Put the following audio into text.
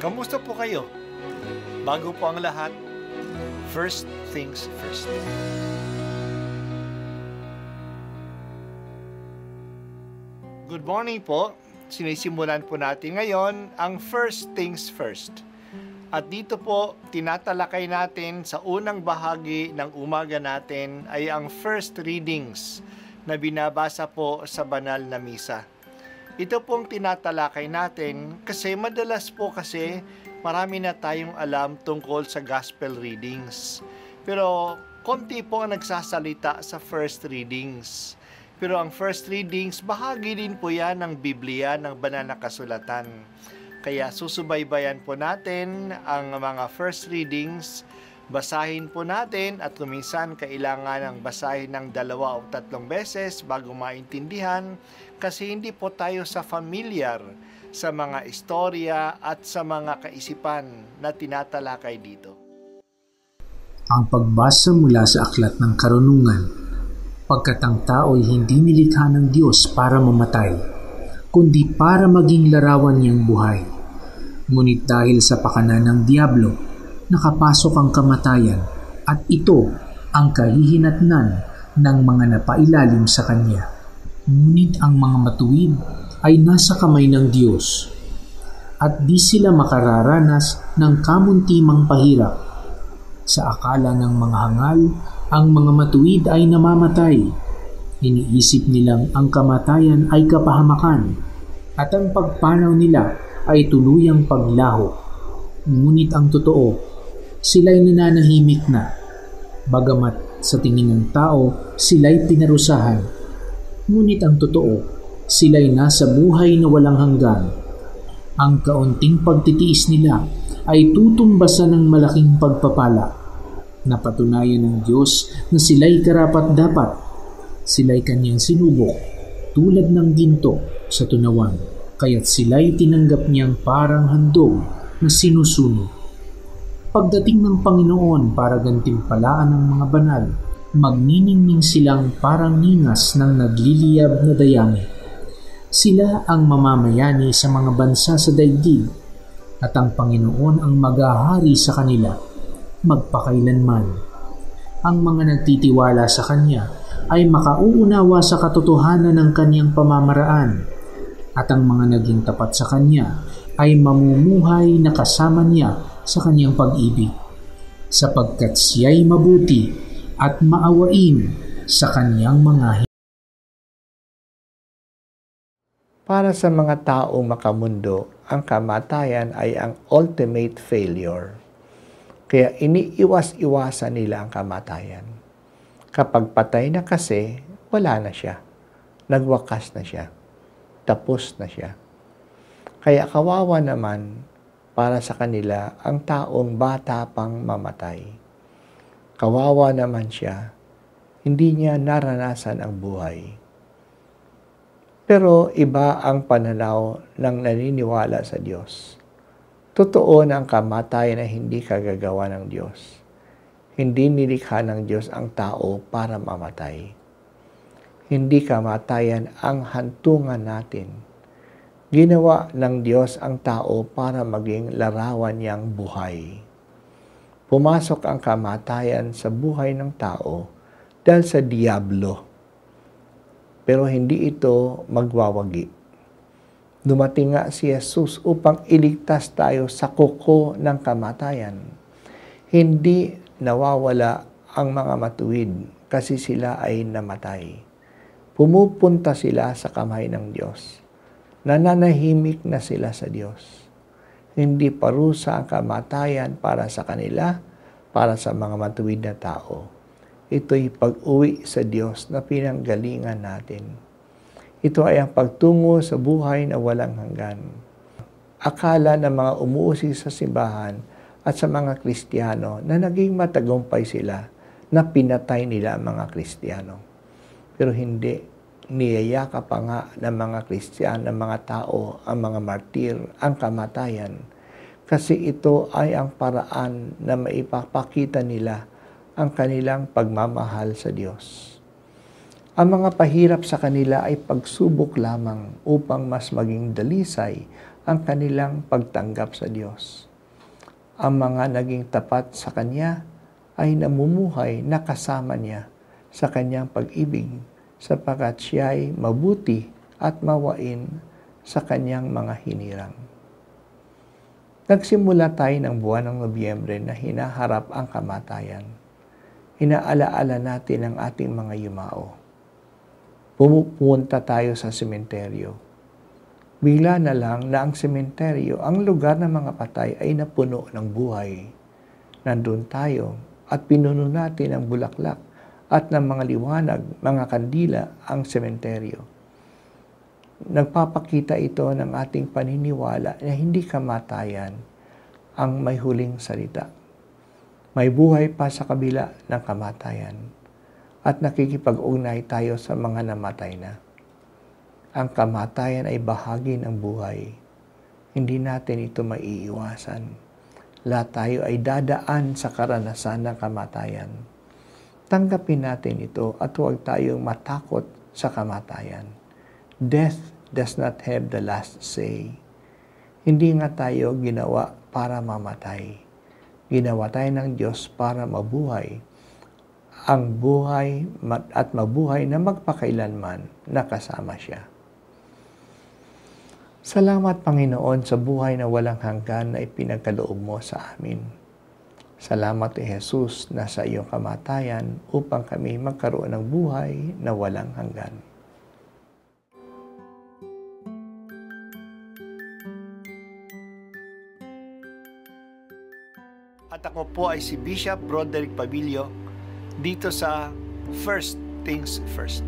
Kamusta po kayo? Bago po ang lahat, first things first. Good morning po. Sinisimulan po natin ngayon ang first things first. At dito po, tinatalakay natin sa unang bahagi ng umaga natin ay ang first readings na binabasa po sa banal na misa. Ito pong tinatalakay natin kasi madalas po kasi marami na tayong alam tungkol sa gospel readings. Pero konti po ang nagsasalita sa first readings. Pero ang first readings, bahagi din po yan ng Biblia, ng banal na kasulatan. Kaya susubaybayan po natin ang mga first readings, basahin po natin at kuminsan kailangan ng basahin ng 2 o 3 beses bago maintindihan kasi hindi po tayo familiar sa mga istorya at sa mga kaisipan na tinatalakay dito. Ang pagbasa mula sa aklat ng karunungan, pagkat ang tao'y hindi nilikha ng Diyos para mamatay, kundi para maging larawan niyang buhay. Ngunit dahil sa pakanan ng Diablo, nakapasok ang kamatayan at ito ang kahihinatnan ng mga napailalim sa Kanya. Ngunit ang mga matuwid ay nasa kamay ng Diyos at di sila makararanas ng kamuntimang pahirap. Sa akala ng mga hangal, ang mga matuwid ay namamatay. Iniisip nilang ang kamatayan ay kapahamakan at ang pagpanaw nila ay tuluyang paglaho. Ngunit ang totoo, sila'y nananahimik na, bagamat sa tingin ng tao sila'y pinarusahan. Ngunit ang totoo, sila'y nasa buhay na walang hanggan. Ang kaunting pagtitiis nila ay tutumbasan ng malaking pagpapala. Napatunayan ng Diyos na sila'y karapat-dapat. Sila'y Kanyang sinubok, tulad ng ginto sa tunawan, kaya't sila'y tinanggap niyang parang handog na sinusunog. Pagdating ng Panginoon para gantimpalaan ng mga banal, magniningning silang parang ningas ng nagliliyab na dayami. Sila ang mamamayani sa mga bansa sa daigdig, at ang Panginoon ang maghahari sa kanila, magpakailanman. Ang mga nagtitiwala sa Kanya ay makauunawa sa katotohanan ng Kanyang pamamaraan, at ang mga naging tapat sa Kanya ay mamumuhay na kasama Niya sa Kanyang pag-ibig, sapagkat Siya'y mabuti at maawain sa Kanyang mga Para sa mga taong makamundo, ang kamatayan ay ang ultimate failure. Kaya iniiwas-iwasan nila ang kamatayan. Kapag patay na kasi, wala na siya. Nagwakas na siya. Tapos na siya. Kaya kawawa naman para sa kanila ang taong bata pang mamatay. Kawawa naman siya, hindi niya naranasan ang buhay. Pero iba ang pananaw ng naniniwala sa Diyos. Totoo na ang kamatayan ay hindi kagagawa ng Diyos. Hindi nilikha ng Diyos ang tao para mamatay. Hindi kamatayan ang hantungan natin. Ginawa ng Diyos ang tao para maging larawan niyang buhay. Pumasok ang kamatayan sa buhay ng tao dahil sa Diablo. Pero hindi ito magwawagi. Dumating nga si Jesus upang iligtas tayo sa kuko ng kamatayan. Hindi nawawala ang mga matuwid kasi sila ay namatay. Pumupunta sila sa kamay ng Diyos. Nananahimik na sila sa Diyos. Hindi parusa ang kamatayan para sa kanila, para sa mga matuwid na tao. Ito'y pag-uwi sa Diyos na pinanggalingan natin. Ito ay ang pagtungo sa buhay na walang hanggan. Akala ng mga umuusig sa simbahan at sa mga Kristiyano na naging matagumpay sila na pinatay nila ang mga Kristiyano. Pero hindi. Niyayaka pa nga ng mga Kristiyano, ng mga tao, ang mga martir, ang kamatayan. Kasi ito ay ang paraan na maipapakita nila ang kanilang pagmamahal sa Diyos. Ang mga pahirap sa kanila ay pagsubok lamang upang mas maging dalisay ang kanilang pagtanggap sa Diyos. Ang mga naging tapat sa Kanya ay namumuhay na kasama Niya sa Kanyang pag-ibig sapagkat Siya ay mabuti at mawain sa Kanyang mga hinirang. Nagsimula tayo ng buwan ng Nobyembre na hinaharap ang kamatayan. Inaalaala natin ang ating mga yumao. Pumupunta tayo sa sementeryo. Bigla na lang na ang sementeryo, ang lugar ng mga patay ay napuno ng buhay. Nandun tayo at pinuno natin ang bulaklak at ng mga liwanag, mga kandila ang sementeryo. Nagpapakita ito ng ating paniniwala na hindi kamatayan ang may huling salita. May buhay pa sa kabila ng kamatayan at nakikipag-ugnay tayo sa mga namatay na. Ang kamatayan ay bahagi ng buhay. Hindi natin ito maiiwasan. Lahat tayo ay dadaan sa karanasan ng kamatayan. Tanggapin natin ito at huwag tayong matakot sa kamatayan. Death does not have the last say. Hindi nga tayo ginawa para mamatay. Ginawa tayo ng Diyos para mabuhay. Ang buhay at mabuhay na magpakailanman na kasama siya. Salamat, Panginoon, sa buhay na walang hanggan na ipinagkaloob mo sa amin. Salamat, Jesus, na sa iyong kamatayan upang kami magkaroon ng buhay na walang hanggan. At ako po ay si Bishop Broderick Pabilio dito sa First Things First.